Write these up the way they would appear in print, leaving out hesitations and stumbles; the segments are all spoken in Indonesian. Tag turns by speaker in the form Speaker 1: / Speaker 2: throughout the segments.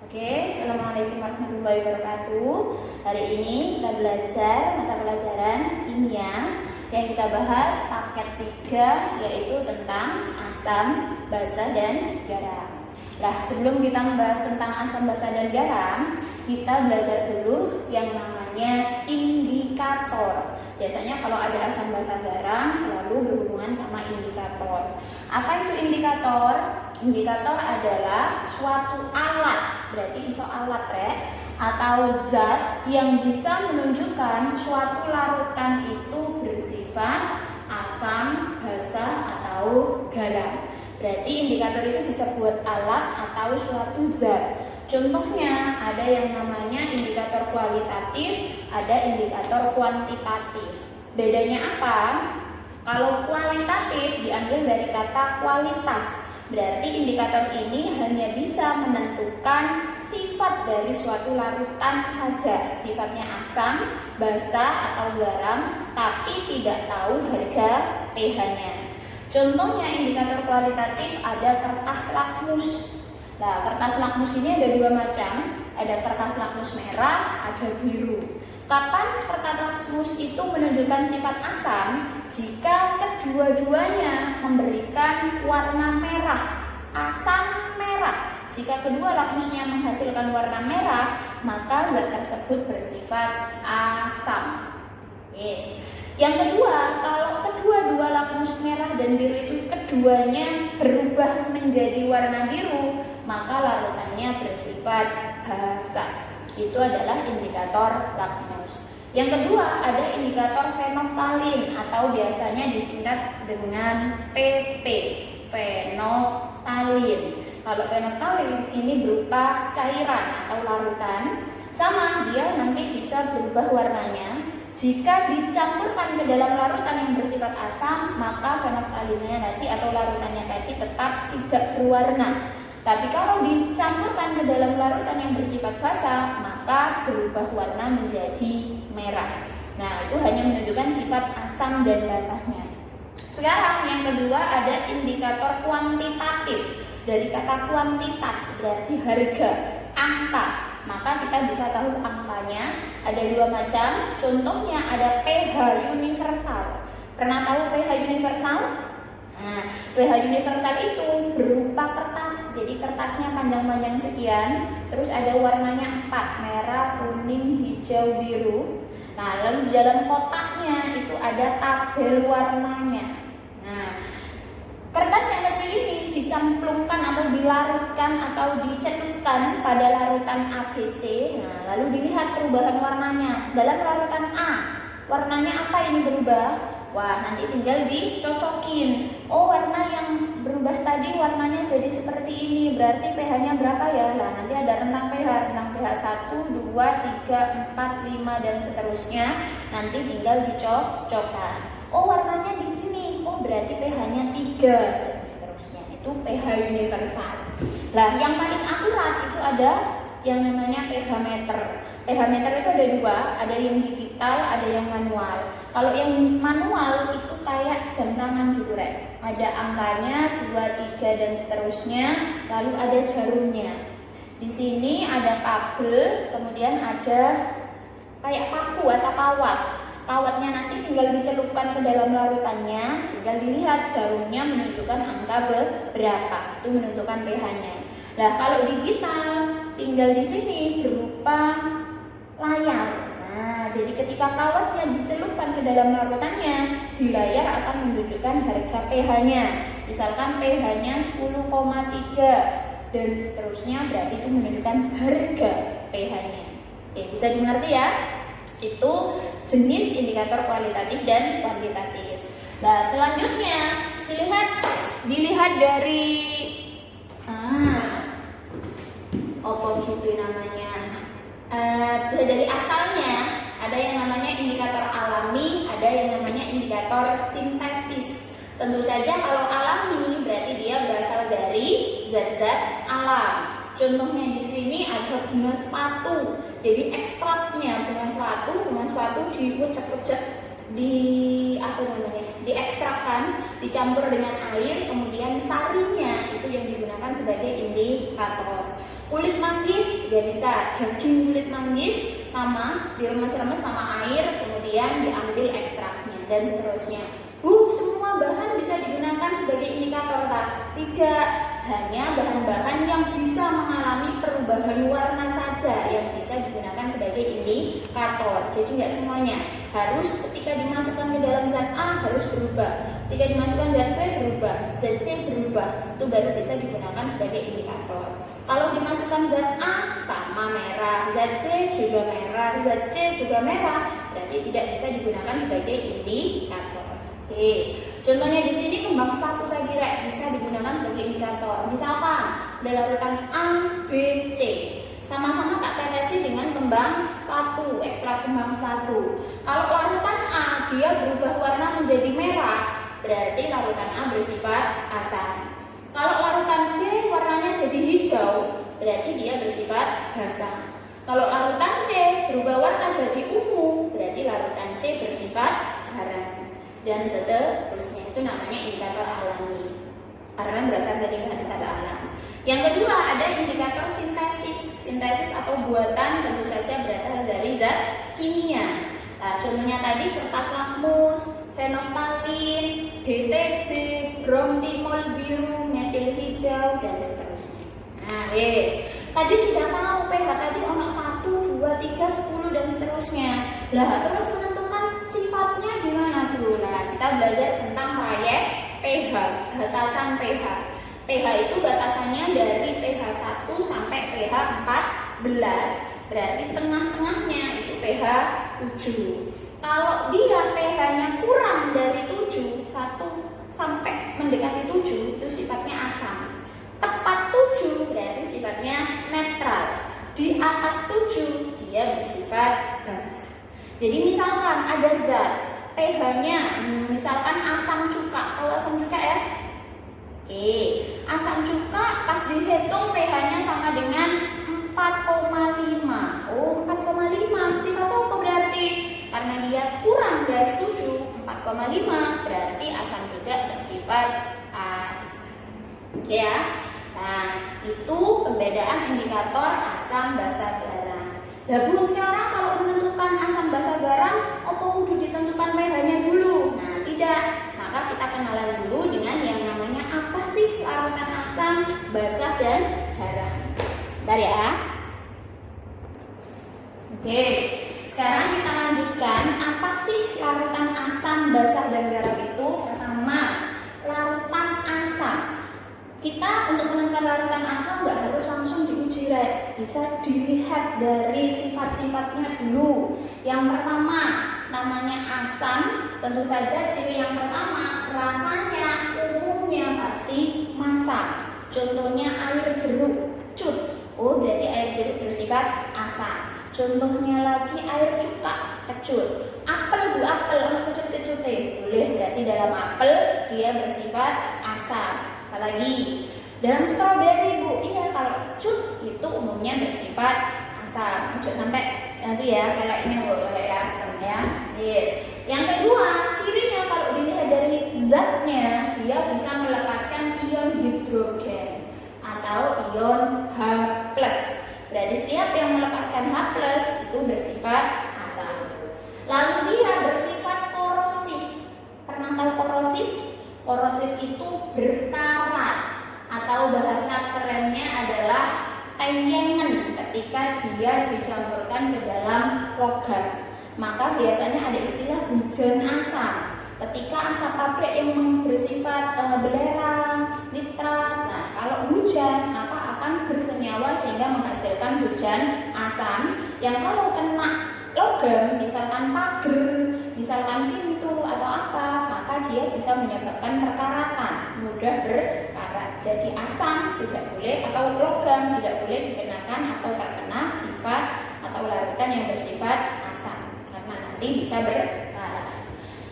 Speaker 1: Oke, Assalamualaikum warahmatullahi wabarakatuh. Hari ini kita belajar mata pelajaran kimia yang kita bahas paket 3, yaitu tentang asam, basa, dan garam. Nah, sebelum kita membahas tentang asam, basa, dan garam, kita belajar dulu yang namanya indikator. Biasanya kalau ada asam, basa, garam selalu berhubungan sama indikator. Apa itu indikator? Indikator adalah suatu alat, berarti iso alat atau zat yang bisa menunjukkan suatu larutan itu bersifat asam, basa, atau garam. Berarti indikator itu bisa buat alat atau suatu zat. Contohnya ada yang namanya indikator kualitatif, ada indikator kuantitatif. Bedanya apa? Kalau kualitatif diambil dari kata kualitas. Berarti indikator ini hanya bisa menentukan sifat dari suatu larutan saja, sifatnya asam, basa, atau garam, tapi tidak tahu harga pH-nya. Contohnya indikator kualitatif ada kertas lakmus. Nah, kertas lakmus ini ada dua macam, ada kertas lakmus merah, ada biru. Kapan kertas lakmus itu menunjukkan sifat asam? Jika kedua-duanya memberikan warna merah, asam merah. Jika kedua lakmusnya menghasilkan warna merah, maka zat tersebut bersifat asam. Yes. Yang kedua, kalau kedua-dua lakmus merah dan biru itu keduanya berubah menjadi warna biru, maka larutannya bersifat basa. Itu adalah indikator lakmus. Yang kedua, ada indikator fenolftalin atau biasanya disingkat dengan PP, fenolftalin. Kalau fenolftalin ini berupa cairan atau larutan, sama dia nanti bisa berubah warnanya. Jika dicampurkan ke dalam larutan yang bersifat asam, maka fenolftalinnya nanti atau larutannya tadi tetap tidak berwarna. Tapi kalau dicampurkan ke dalam larutan yang bersifat basa, maka berubah warna menjadi merah. Nah, itu hanya menunjukkan sifat asam dan basahnya. Sekarang yang kedua ada indikator kuantitatif. Dari kata kuantitas berarti harga, angka. Maka kita bisa tahu angkanya ada dua macam. Contohnya ada pH universal. Pernah tahu pH universal? Nah, pH universal itu berupa kertas. Jadi kertasnya panjang-panjang sekian, terus ada warnanya 4, merah, kuning, hijau, biru. Nah, lalu di dalam kotaknya itu ada tabel warnanya. Nah, kertas yang kecil ini dicemplungkan atau dilarutkan atau dicelupkan pada larutan ABC. Nah, lalu dilihat perubahan warnanya. Dalam larutan A, warnanya apa ini berubah? Wah, nanti tinggal dicocokin. Oh, warna yang berubah tadi warnanya jadi seperti ini. Berarti pH-nya berapa ya? Nah, nanti ada rentang pH 1, 2, 3, 4, 5 dan seterusnya. Nanti tinggal dicocokkan. Oh, warnanya di sini. Oh, berarti pH-nya 3 dan seterusnya. Itu pH universal. Lah, yang paling akurat itu ada yang namanya pH meter. pH meter itu ada dua, ada yang digital, ada yang manual. Kalau yang manual itu kayak jam tangan gitu, Rek. Ada angkanya 2, 3 dan seterusnya, lalu ada jarumnya. Di sini ada kabel, kemudian ada kayak paku atau kawat. Kawatnya nanti tinggal dicelupkan ke dalam larutannya, tinggal dilihat jarumnya menunjukkan angka berapa, itu menentukan pH-nya. Nah, kalau digital tinggal di sini berupa layar. Nah, jadi ketika kawatnya dicelupkan ke dalam larutannya, di layar akan menunjukkan harga pH-nya. Misalkan pH-nya 10,3 dan seterusnya, berarti itu menunjukkan harga pH-nya. Oke, bisa dimengerti ya? Itu jenis indikator kualitatif dan kuantitatif. Nah, selanjutnya dilihat dari apa gitu namanya? Dari asalnya ada yang namanya indikator alami, ada yang namanya indikator sintesis. Tentu saja kalau alami berarti dia berasal dari zat-zat alam. Contohnya di sini ada bunga sepatu. Jadi ekstraknya bunga sepatu diucek-ucek, diekstrakkan, dicampur dengan air, kemudian sarinya itu yang digunakan sebagai indikator. Kulit manggis juga bisa. Daging kulit manggis sama diremes-remes sama air, kemudian diambil ekstraknya dan seterusnya. Bu, semua bahan bisa digunakan sebagai indikator tak? Tidak, hanya bahan-bahan yang bisa mengalami perubahan warna saja yang bisa digunakan sebagai indikator. Jadi nggak semuanya harus ketika dimasukkan ke dalam zat A harus berubah, ketika dimasukkan zat B berubah, zat C berubah, itu baru bisa digunakan sebagai indikator. Kalau dimasukkan zat A sama merah, zat B juga merah, zat C juga merah, berarti tidak bisa digunakan sebagai indikator. Oke, contohnya di sini kembang sepatu tadi Rek bisa digunakan sebagai indikator. Misalkan ada larutan A, B, C, sama-sama tak tetesi dengan kembang sepatu, ekstrak kembang sepatu. Kalau larutan A dia berubah warna menjadi merah, berarti larutan A bersifat asam. Kalau larutan B warnanya jadi hijau, berarti dia bersifat basa. Kalau larutan C berubah warna jadi ungu, berarti larutan C bersifat garam. Dan seterusnya, itu namanya indikator alami karena berasal dari bahan-bahan alam. Yang kedua ada indikator sintesis. Sintesis atau buatan tentu saja berasal dari zat kimia. Nah, contohnya tadi kertas lakmus, fenolftalin, BTB, bromtimol biru, metil hijau dan seterusnya. Nah, tadi sudah tahu pH tadi ono 1, 2, 3, 10 dan seterusnya. Lah, terus menentukan sifatnya gimana dulu? Nah, kita belajar tentang proyek pH, batasan pH. pH itu batasannya dari pH 1 sampai pH 14, berarti tengah-tengahnya itu pH 7. Kalau dia pH-nya kurang dari 7, 1 sampai mendekati 7 itu sifatnya asam. Tepat 7 berarti sifatnya netral. Di atas 7 dia bersifat basa. Jadi misalkan ada zat pH-nya misalkan asam cuka. Tahu asam cuka ya? Oke, asam cuka pas dihitung pH-nya sama dengan 4,5. Oh, 4,5 sifat apa berarti? Karena dia kurang dari 7, 4,5 berarti asam juga bersifat asam. Oke ya. Nah, itu pembedaan indikator asam, basa, garam. Nah, Bu, sekarang kalau menentukan asam, basa, garam, apa kudu ditentukan pH-nya dulu? Nah, tidak. Maka kita kenalan dulu dengan yang namanya apa sih larutan asam, basa, dan garam. Bentar ya. Oke, sekarang kita lanjutkan apa sih larutan asam, basa, dan garam itu. Pertama, larutan asam. Kita untuk menentukan larutan asam nggak harus langsung diuji, bisa dilihat dari sifat-sifatnya dulu. Yang pertama, namanya asam, tentu saja ciri yang pertama rasanya umumnya pasti masak. Contohnya air jeruk kecut, oh berarti air jeruk bersifat asam. Contohnya lagi air cuka kecut. Apel, Bu, apel, ono kecut-kecute, boleh berarti dalam apel dia bersifat asam. Apalagi dalam stroberi, Bu, iya kalau kecut itu umumnya bersifat asam. Jangan sampai nanti ya kayak ini Bu, kayak asam ya. Yes. Yang kedua, cirinya kalau dilihat dari zatnya, dia bisa melepaskan ion hidrogen atau ion H+. Berarti setiap yang melepaskan H+ itu bersifat asam. Lalu dia bersifat korosif. Pernah tahu korosif? Korosif itu berkarat atau bahasa kerennya adalah tenyengen ketika dia dicampurkan ke dalam logam. Maka biasanya ada istilah hujan asam. Ketika asam pabrik yang bersifat belerang, nitrat. Nah, kalau hujan maka akan bersenyawa sehingga menghasilkan hujan asam yang kalau kena logam, misalkan pagar, misalkan pintu atau apa, maka dia bisa menyebabkan perkaratan, mudah berkarat. Jadi asam tidak boleh atau logam tidak boleh dikenakan atau terkena sifat atau larutan yang bersifat asam karena nanti bisa berkarat.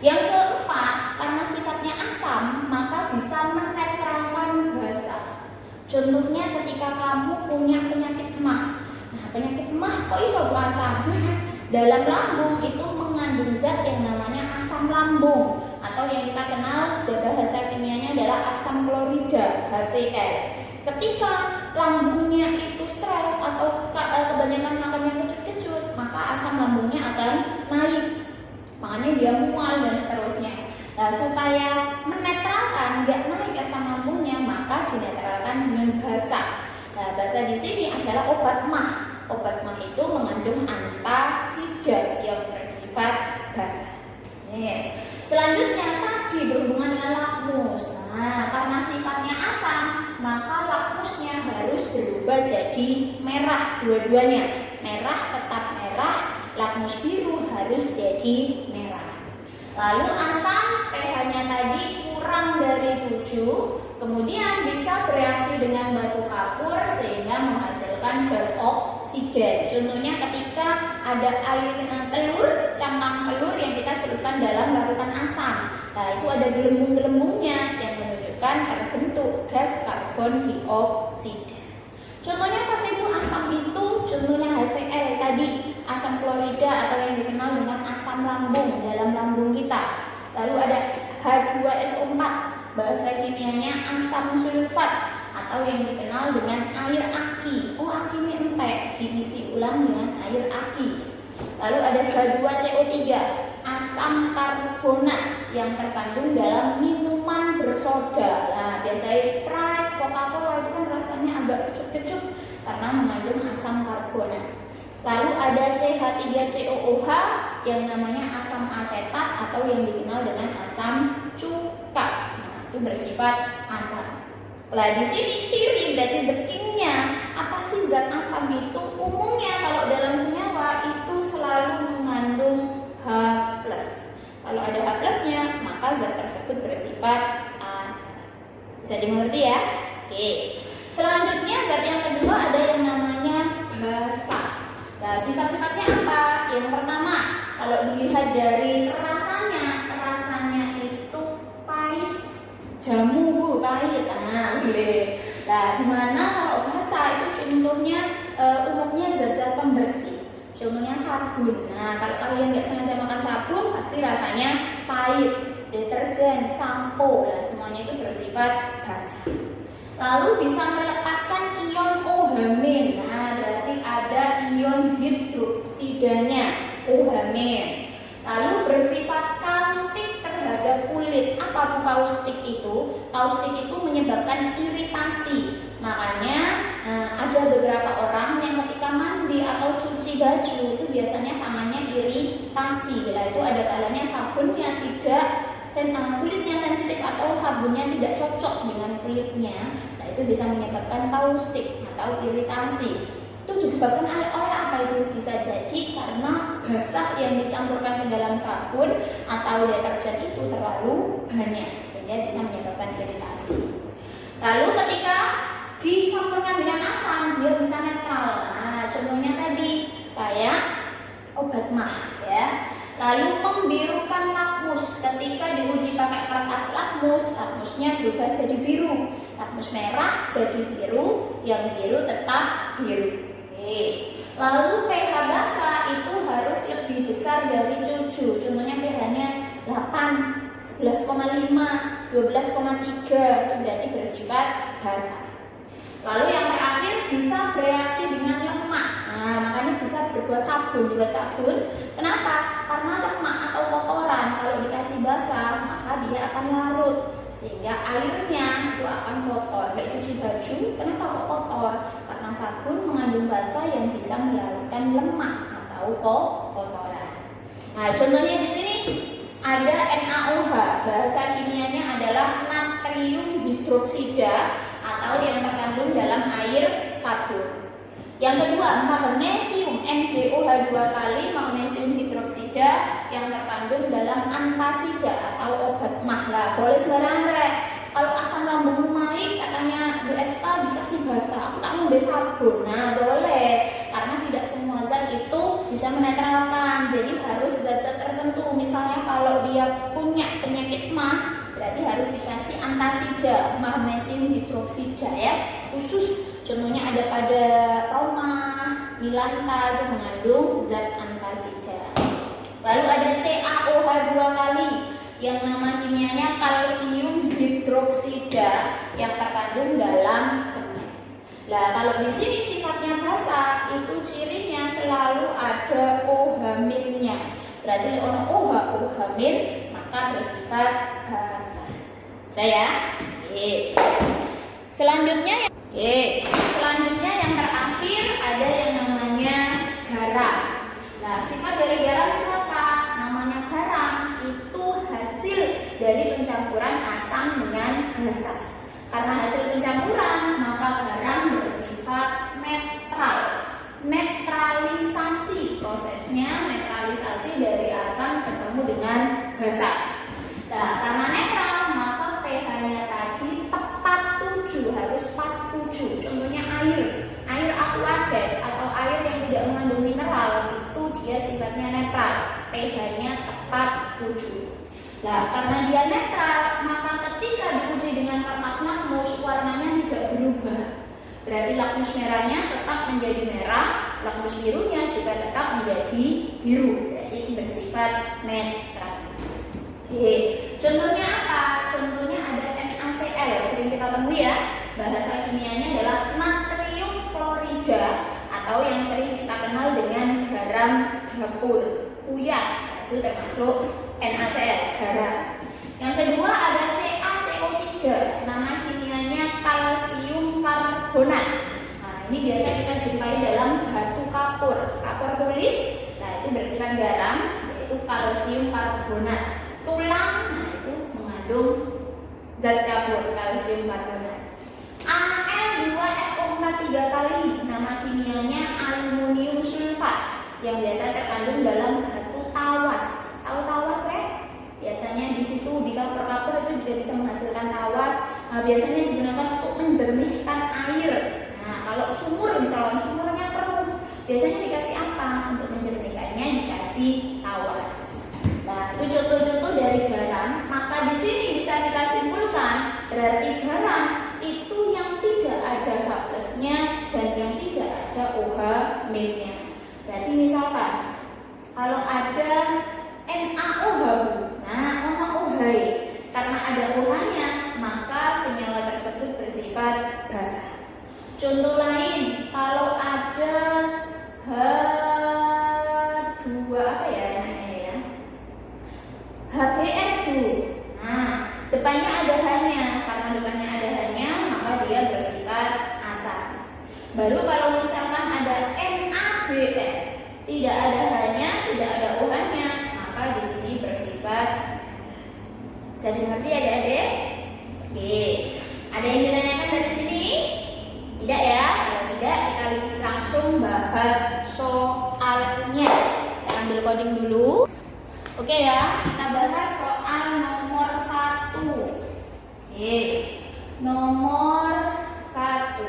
Speaker 1: Yang keempat, karena sifatnya asam, maka bisa menetralkan basa. Contohnya ketika kamu punya penyakit emah. Nah, penyakit emah kok iso asam? Dalam lambung itu mengandung zat yang namanya asam lambung atau yang kita kenal bahasa kimianya adalah asam klorida, HCl. Ketika lambungnya itu stres atau dia mual dan seterusnya. Nah, supaya menetralkan nggak naik asam lambungnya, maka dinetralkan dengan basa. Nah, basa di sini adalah obat mah. Obat mah itu mengandung antasida yang bersifat basa. Yes. Selanjutnya tadi berhubungan dengan lakmus. Nah, karena sifatnya asam, maka lakmusnya harus berubah jadi merah dua-duanya. Merah tetap merah, lakmus biru harus jadi merah. Lalu asam pH-nya tadi kurang dari 7, kemudian bisa bereaksi dengan batu kapur sehingga menghasilkan gas oksigen. Contohnya ketika ada air telur, cangkang telur yang kita celupkan dalam larutan asam. Nah, itu ada gelembung-gelembungnya yang menunjukkan terbentuk gas karbon dioksida. Contohnya apa sih Bu asam itu? Contohnya HCl tadi, asam klorida atau yang dikenal dengan asam lambung dalam lambung kita. Lalu ada H2SO4, bahasa kimianya asam sulfat atau yang dikenal dengan air aki. Oh, aki ini entek, diisi ulang dengan air aki. Lalu ada H2CO3, asam karbonat yang terkandung dalam minuman bersoda. Nah, biasanya Sprite, Coca-Cola itu kan rasanya agak kecut-kecut karena mengandung asam karbonat. Lalu ada CH3COOH yang namanya asam asetat atau yang dikenal dengan asam cuka. Nah, itu bersifat asam. Nah, di sini ciri berarti the king-nya. Apa sih zat asam itu? Umumnya kalau dalam senyawa itu selalu mengandung H+. Kalau ada H+-nya, maka zat tersebut bersifat asam. Bisa dimengerti ya? Oke. Selanjutnya zat yang kedua ada yang namanya basa. Nah, sifat-sifatnya apa? Yang pertama, kalau dilihat dari rasanya itu pahit. Jamu Bu, pahit. Nah, boleh. Nah, dimana kalau basa itu contohnya umumnya zat-zat pembersih. Contohnya sabun. Nah, kalau kalian nggak sengaja makan sabun, pasti rasanya pahit. Deterjen, sampo, nah semuanya itu bersifat basa. Lalu bisa melepaskan ion OH-. Nah, berarti ada ion hidroksidanya, OH-. Lalu bersifat kaustik terhadap kulit. Apa kaustik itu? Kaustik itu menyebabkan iritasi. Makanya ada beberapa orang yang ketika mandi atau cuci baju itu biasanya tangannya iritasi. Bila itu ada kalanya sabunnya kulitnya sensitif atau sabunnya tidak cocok dengan kulitnya. Nah, itu bisa menyebabkan kaustik atau iritasi. Itu disebabkan oleh apa itu? Bisa jadi karena basa yang dicampurkan ke dalam sabun atau deterjen itu terlalu banyak sehingga bisa menyebabkan iritasi. Lalu ketika dicampurkan dengan asam, dia bisa netral. Nah, contohnya tadi kayak obat mah ya. Lalu membirukan lakmus. Ketika diuji pakai kertas lakmusnya berubah jadi biru. Lakmus merah jadi biru, yang biru tetap biru. Oke. Lalu pH basa itu harus lebih besar dari 7. Contohnya pH-nya 8, 11,5, 12,3. Itu berarti bersifat basa. Lalu yang terakhir bisa bereaksi dengan lemak. Nah, makanya bisa dibuat sabun. Kenapa? Karena lemak atau kotoran kalau dikasih basah maka dia akan larut sehingga airnya itu akan kotor. Kayak cuci baju, kenapa kok kotor? Karena sabun mengandung basa yang bisa melarutkan lemak atau kotoran. Nah, contohnya di sini ada NaOH. Bahasa kimianya adalah natrium hidroksida atau yang terkandung dalam air sabun. Yang kedua, magnesium, MgOH 2 kali, magnesium hidroksida yang terkandung dalam antasida atau obat mah. Lah, boleh sembarangan rek. Kalau asam lambung naik katanya Bu Esta dikasih basa, aku tak ngombe sabun. Nah, boleh. Karena tidak semua zat itu bisa menetralkan. Jadi harus zat-zat tertentu. Misalnya kalau dia punya penyakit mah, berarti harus dikasih antasida, magnesium hidroksida ya. Khusus contohnya ada pada Roma, Milanta itu mengandung zat antasida. Lalu ada CaOH 2 kali yang nama kimianya kalsium hidroksida yang terkandung dalam semen. Nah, kalau di sini sifatnya basa, itu cirinya selalu ada OH-nya. Berarti ono OH min maka bersifat basah. Saya. Oke. Selanjutnya yang terakhir ada yang namanya garam. Nah, sifat dari garam itu apa? Namanya garam itu hasil dari pencampuran asam dengan basa. Karena hasil pencampuran, maka garam bersifat netral. Netralisasi, prosesnya netralisasi dari asam ketemu dengan basa. Nah, karena netral, maka pH-nya tadi tepat 7, harus pas 7. Contohnya air aqueous atau air yang tidak mengandung mineral itu dia sifatnya netral, pH-nya tepat 7. Nah, karena dia netral, maka ketika diuji dengan kertas lakmus warnanya tidak berubah. Berarti lakmus merahnya tetap menjadi merah, lakmus birunya juga tetap menjadi biru. Berarti bersifat netral. Contohnya apa? Contohnya ada NaCl, sering kita temui ya. Bahasa kimianya adalah natrium klorida atau yang sering kita kenal dengan garam dapur, uyah. Itu termasuk NaCl, garam. Yang kedua ada CaCO3, nama kimianya kalsium karbonat. Nah, ini biasa kita jumpai dalam batu kapur tulis. Nah, itu bersifat garam, yaitu kalsium karbonat. Tulang, nah itu mengandung zat kapur, kalsium karbonat. Al2SO4 3 kali, nama kimianya aluminium sulfat yang biasa terkandung dalam batu tawas. Tahu tawas, Rek? Biasanya di situ di kapur-kapur itu juga bisa menghasilkan tawas. Nah, biasanya digunakan untuk menjernihkan air. Nah, kalau sumur misalnya sumurnya keruh, biasanya dikasih apa untuk menjernihkannya? Dikasih tawas. Nah, itu contoh-contoh dari garam. Maka di sini bisa kita simpulkan berarti garam itu yang tidak ada H+ dan yang tidak ada OH-nya. Berarti misalkan kalau ada NaOH, nah ono OH. Karena ada OH-nya, maka senyawa tersebut bersifat basa. Contoh lain, kalau ada H2 apa ya namanya ya? HBr2. Nah, depannya ada H-nya. Karena depannya ada H-nya, maka dia bersifat asam. Baru kalau misalkan ada NaBr, tidak ada H-nya, tidak ada OH-nya, maka di sini bersifat. Bisa dimengerti adik-adik? Oke. Ada yang ditanyakan dari sini? Tidak ya? Kalau tidak, kita langsung bahas soalnya. Kita ambil coding dulu. Oke ya, kita bahas soal nomor 1. Nomor 1.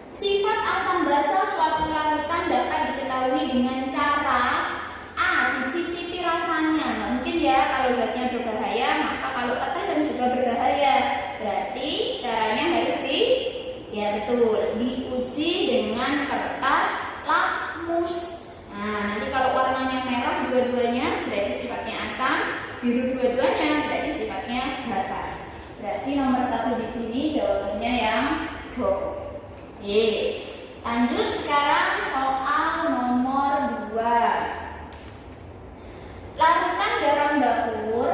Speaker 1: Sifat asam basa suatu larutan dapat diketahui dengan cara A. Dicicipi rasanya. Nggak mungkin ya kalau zatnya berbahaya, maka kalau ketelan juga berbahaya. Berarti caranya harus ya betul, diuji dengan kertas lakmus. Nah, nanti kalau warnanya merah dua-duanya berarti sifatnya asam, biru dua-duanya berarti sifatnya basa. Berarti nomor 1 di sini jawabannya yang drop. Lanjut sekarang soal nomor 2. Larutan garam dapur,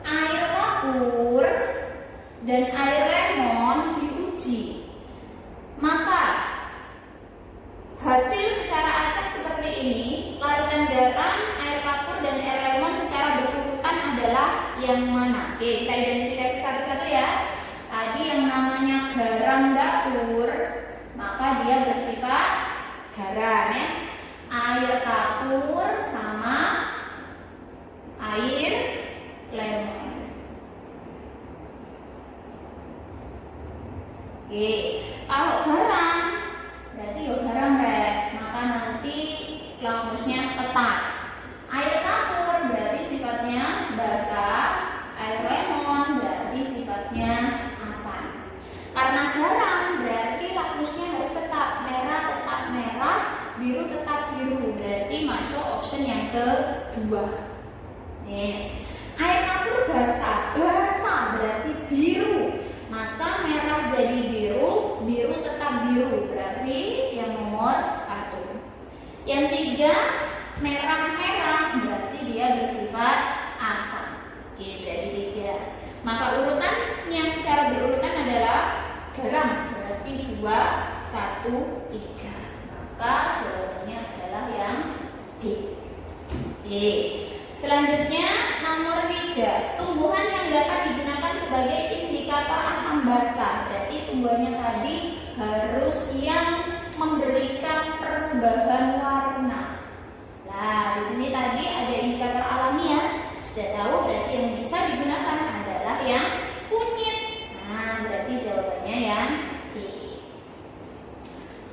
Speaker 1: air kapur, dan air lemon diuji. Maka hasil secara acak seperti ini, larutan garam, air kapur, dan air lemon secara berurutan adalah yang mana? Oke, kita identifikasi satu-satu ya. Tadi yang namanya garam dapur, maka dia bersifat garam ya. Air kapur sama air lemon. Oke, kalau garam berarti ya garam rek, maka nanti lakmusnya tetap. Air kapur berarti sifatnya basa, air lemon berarti sifatnya asam. Karena garam berarti lakmusnya harus tetap merah, biru tetap biru. Berarti masuk option yang kedua. Yes. Air kapur basa berarti biru. Maka merah jadi biru, biru tetap biru. Berarti Maka urutannya secara berurutan adalah garam, berarti 2, 1, 3. Maka jawabannya adalah yang B. Oke. Selanjutnya nomor 3, tumbuhan yang dapat digunakan sebagai indikator asam basa. Berarti tumbuhannya tadi harus yang memberikan perubahan warna. Nah, di sini tadi ada indikator alamiah. Sudah tahu berarti yang bisa digunakan adalah yang kunyit. Nah, berarti jawabannya yang B.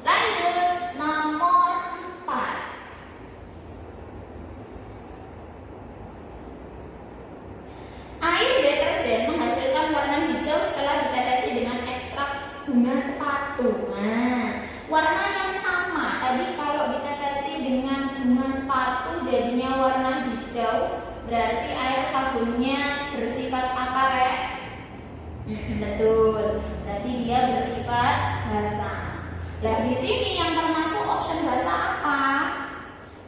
Speaker 1: Lanjut nomor 4. Air deterjen menghasilkan warna hijau setelah ditetesi dengan ekstrak bunga sepatu. Nah, warna yang sama tadi kalau ditetesi dengan bunga sepatu jadinya warna hijau. Berarti air sabunnya bersifat apa, Rek? Betul. Berarti dia bersifat basa. Nah, di sini yang termasuk option basa apa?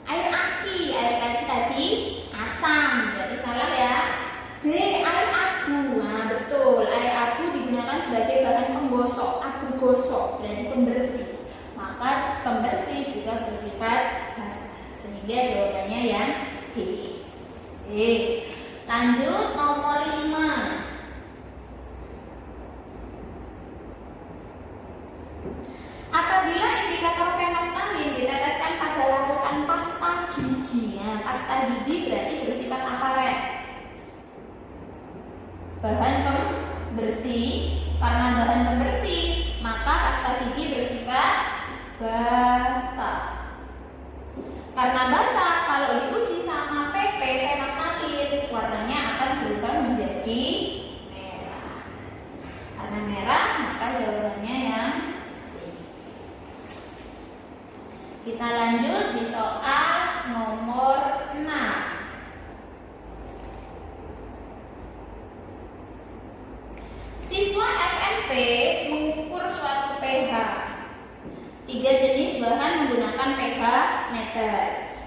Speaker 1: Air aki. Air aki tadi asam. Berarti salah ya. B. Air abu. Nah, betul. Air abu digunakan sebagai bahan penggosok. Abu gosok berarti pembersih. Maka pembersih juga bersifat basa. Sehingga jawabannya yang B. Oke. Lanjut nomor 5. Apabila indikator fenoftalin diteteskan pada larutan pasta gigi. Nah, pasta gigi berarti bersifat apa, Rek? Bahan pembersih. Karena bahan pembersih, maka pasta gigi bersifat basa. Karena basa, kalau diuji sama PP fenoftalin, warnanya akan berubah menjadi merah. Karena merah, maka jawabannya yang C. Kita lanjut di soal nomor 6. Siswa SMP mengukur suatu pH. 3 jenis bahan menggunakan pH meter.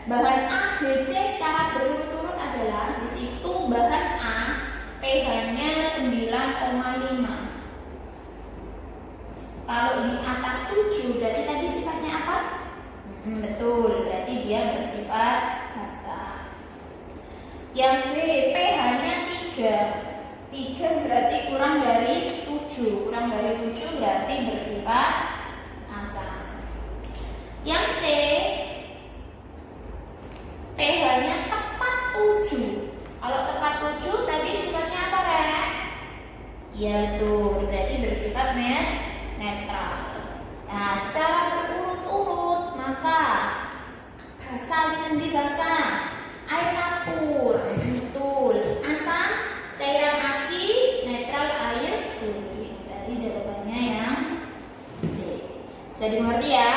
Speaker 1: Bahan A, B, C secara berturut-turut adalah di situ bahan A pH-nya 9,5. Kalau di atas 7 berarti tadi sifatnya apa? Betul, berarti dia bersifat basa. Yang B pH-nya 3. 3 berarti kurang dari 7. Kurang dari 7 berarti bersifat asam. Yang C pH-nya tepat 7. Kalau tepat 7 tadi sifatnya apa, Rek? Iya betul, berarti bersifat netral. Nah, secara berurut-urut maka basa sendi basa, air kapur, betul, asam, cairan aki, netral, air sendi. Berarti jawabannya yang C. Bisa dimengerti ya?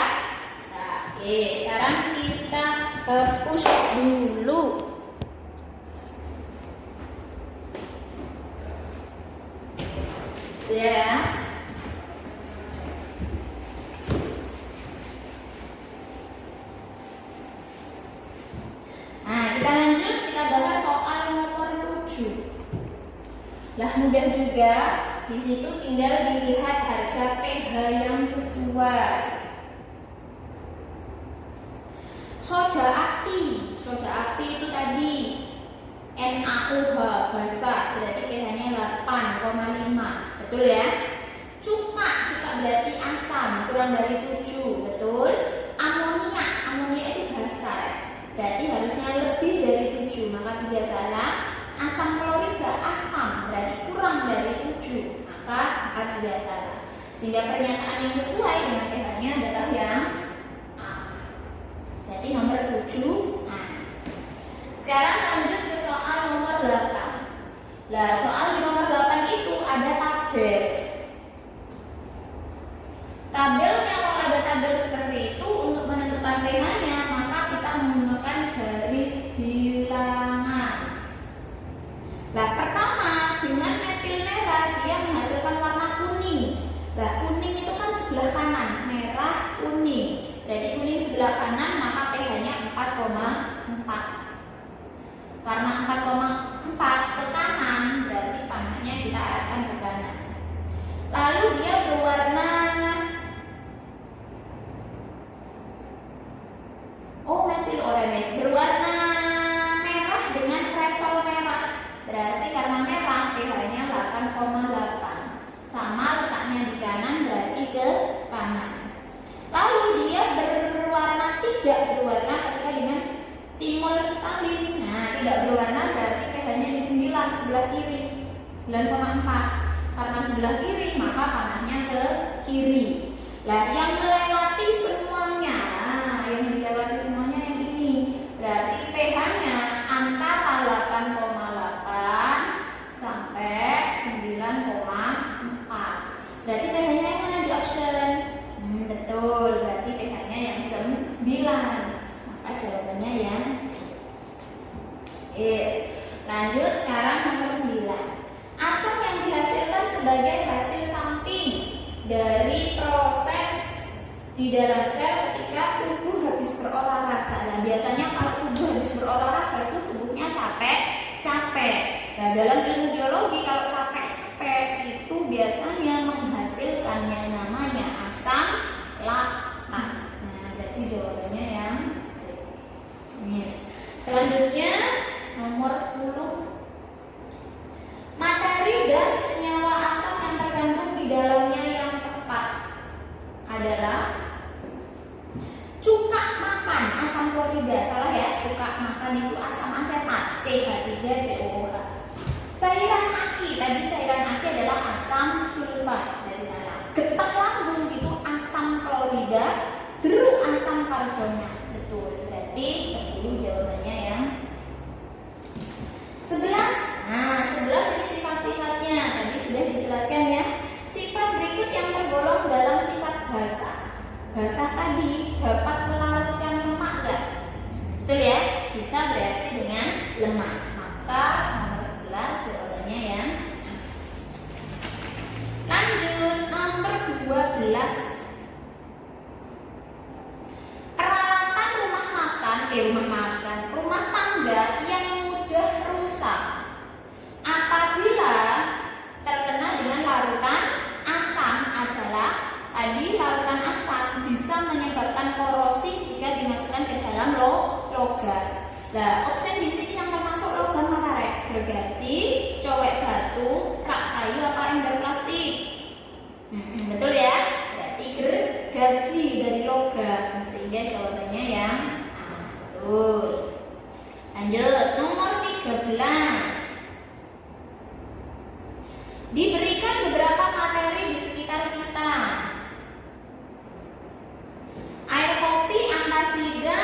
Speaker 1: Oke, sekarang kita hapus dulu. Ya. Nah, kita lanjut, kita bahas soal nomor 7. Lah, mudah juga. Di situ tinggal dilihat harga pH yang sesuai. Soda api itu tadi NaOH basa, berarti pH-nya 8,5. Betul ya? Cuka berarti asam, kurang dari 7. Betul? Amonia itu basa, berarti harusnya lebih dari 7, maka tidak salah. Asam klorida asam, berarti kurang dari 7, maka 4 juga salah. Sehingga pernyataan yang sesuai dengan pH-nya adalah yang A. Berarti nomor 7 A. Sekarang lanjut ke soal nomor 8. Lah, soal di nomor 8 itu ada tabel. Tabelnya kalau ada tabel seperti itu untuk menentukan pH-nya, maka kita menggunakan garis bilangan. Nah, pertama dengan metil merah dia menghasilkan warna kuning. Nah, kuning itu kan sebelah kanan, merah kuning. Berarti kuning sebelah kanan, maka pH-nya 4,4. Karena 4,4 ke kanan, berarti panahnya kita arahkan ke kanan. Lalu dia berwarna metil orange, berwarna merah dengan kresol merah. Berarti karena merah pH-nya 8,8. Sama letaknya di kanan berarti ke kanan. Lalu dia tidak berwarna ketika dengan timol ftalin. Nah, tidak berwarna berarti pH-nya di 9, sebelah kiri 9,4. Karena sebelah kiri maka panahnya ke kiri. Lah yang melewati semuanya, yang dilewati semuanya yang ini, berarti pH-nya antara 8,8 sampai 9,4. Berarti pH-nya yang mana di option? Betul, berarti pH-nya yang 9. Maka jawabannya yang yes. Lanjut sekarang nomor 9. Asam yang dihasilkan sebagai hasil samping dari proses di dalam sel ketika tubuh habis berolahraga. Nah, biasanya kalau tubuh habis berolahraga itu tubuhnya capek. Nah, dalam ilmu biologi kalau capek itu biasanya menghasilkan yang namanya asam laktat. Nah, berarti jawabannya yang C. Yes. Selanjutnya nomor 10. Materi dan senyawa asam yang terkandung di dalamnya yang tepat adalah cuka makan asam klorida. Salah ya, cuka makan itu asam asetat CH3COOH. Cairan aki, tadi cairan aki adalah asam sulfat, dari sana. Getah lambung itu asam klorida, jeruk asam karbonat. Betul, berarti 10 jawabannya yang 11. Nah, 11 ini sifat-sifatnya tadi sudah dijelaskan ya. Sifat berikut yang tergolong dalam sifat basa. Basa tadi dapat melarutkan lemak enggak? Betul ya, bisa bereaksi dengan lemak. Maka nomor 11 jawabannya yang lanjut nomor 12. Peralatan rumah tangga yang mudah rusak apabila terkena dengan larutan asam adalah tadi larutan asam bisa menyebabkan korosi jika dimasukkan ke dalam logam. Nah, option di sini yang termasuk logam apa rek? Gergaji, cowek batu, rak kayu apa ember plastik? Betul ya? Berarti gergaji dari logam, sehingga jawabannya yang betul. Lanjut nomor 13. Diberikan beberapa materi di sekitar kita. Air kopi, antasida,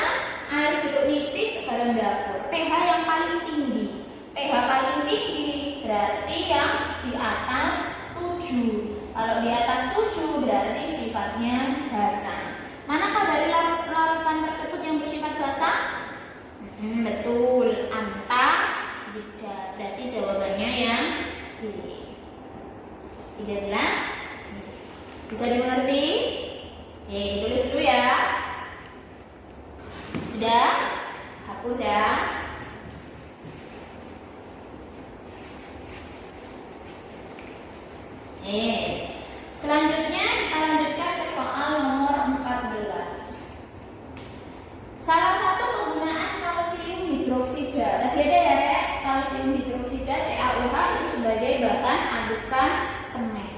Speaker 1: air jeruk nipis, garam dapur. pH yang paling tinggi. pH paling tinggi berarti yang di atas 7. Kalau di atas 7 berarti sifatnya basa. Manakah dari larutan tersebut yang bersifat basa? Betul, antasida. Berarti jawabannya yang B. 13. Bisa dimengerti? Oke, ditulis dulu ya. Sudah? Hapus ya. Yes. Selanjutnya kita lanjutkan ke soal nomor 14. Salah satu kegunaan kalsium hidroksida. Tadi ada ya Rek, kalsium hidroksida CaOH itu sebagai bahan adukan semen.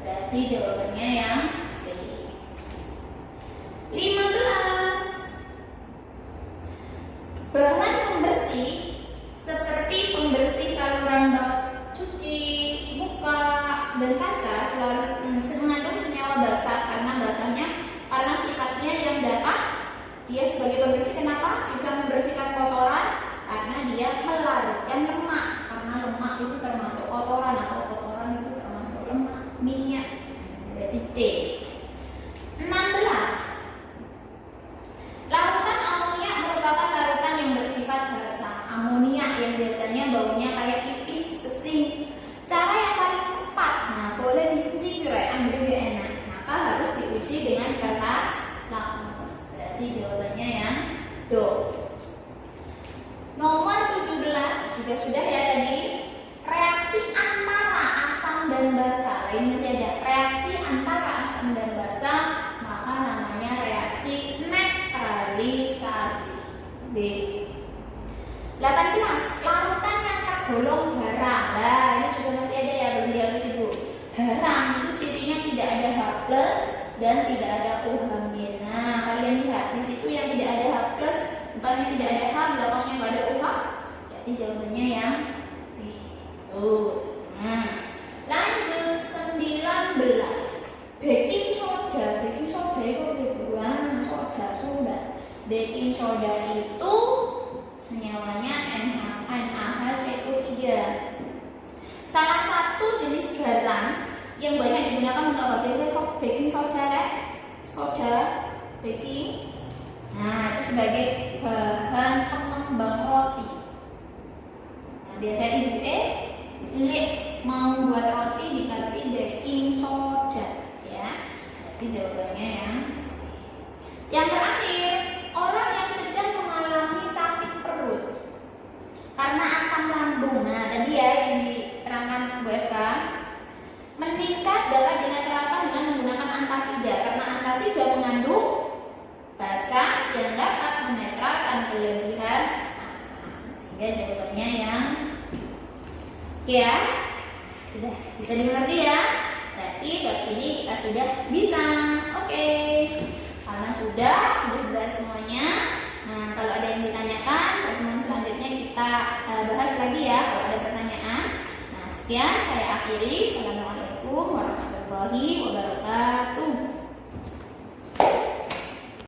Speaker 1: Berarti jawabannya yang C. 15. Bahan pembersih seperti pembersih saluran bak cuci, muka, dan kaca mengandung senyawa basah karena sifatnya yang dapat dia sebagai pembersih. Kenapa bisa membersihkan kotoran? Karena dia melarutkan lemak. Karena lemak itu termasuk kotoran atau kotoran itu termasuk lemak, minyak. Berarti C. 16. Larutan amonia merupakan larutan yang bersifat basah. Amonia yang biasanya baunya kayak pipis, pesing. Cara yang paling tepat, boleh dicicipi ambil lebih enak. Maka harus diuji dengan kertas lakmus. Berarti jawabannya yang do. Nomor 17 juga sudah ya tadi. Reaksi antara asam dan basa. Ini masih ada reaksi antara asam dan basa, maka namanya reaksi netralisasi. B. 18. Larutan yang tergolong garam. Nah, ini juga masih ada ya, belum dihapus Ibu. Garam itu cirinya tidak ada H+ dan tidak ada OH-. Nah, kalian lihat di situ yang tidak ada H+, depannya tidak ada H, belakangnya nggak ada OH. Berarti jawabannya yang B. Tuh. Nah, lanjut 19. Baking soda. Baking soda itu bisa buang soda. Baking soda itu senyawanya NaHCO3. Salah satu jenis garam yang banyak digunakan untuk apa? Biasanya baking soda, soda baking. Nah, itu sebagai bahan pengembang roti. Nah, biasanya Ibu mau buat roti dikasih baking soda, ya. Berarti jawabannya yang C. Yang terakhir, orang yang sedang mengalami sakit perut karena asam lambung. Nah, tadi ya yang diterangkan Bu FK, meningkat dapat dinetralkan dengan menggunakan antasida karena antasida mengandung basa yang dapat menetralkan kelebihan asam. Sehingga jawabannya yang ya sudah bisa dimengerti ya. Berarti bab ini kita sudah bisa. Oke. Karena sudah dibahas semuanya. Nah, kalau ada yang ditanyakan, pertemuan selanjutnya kita bahas lagi ya kalau ada pertanyaan. Nah, sekian saya akhiri. Assalamualaikum warahmatullahi wabarakatuh.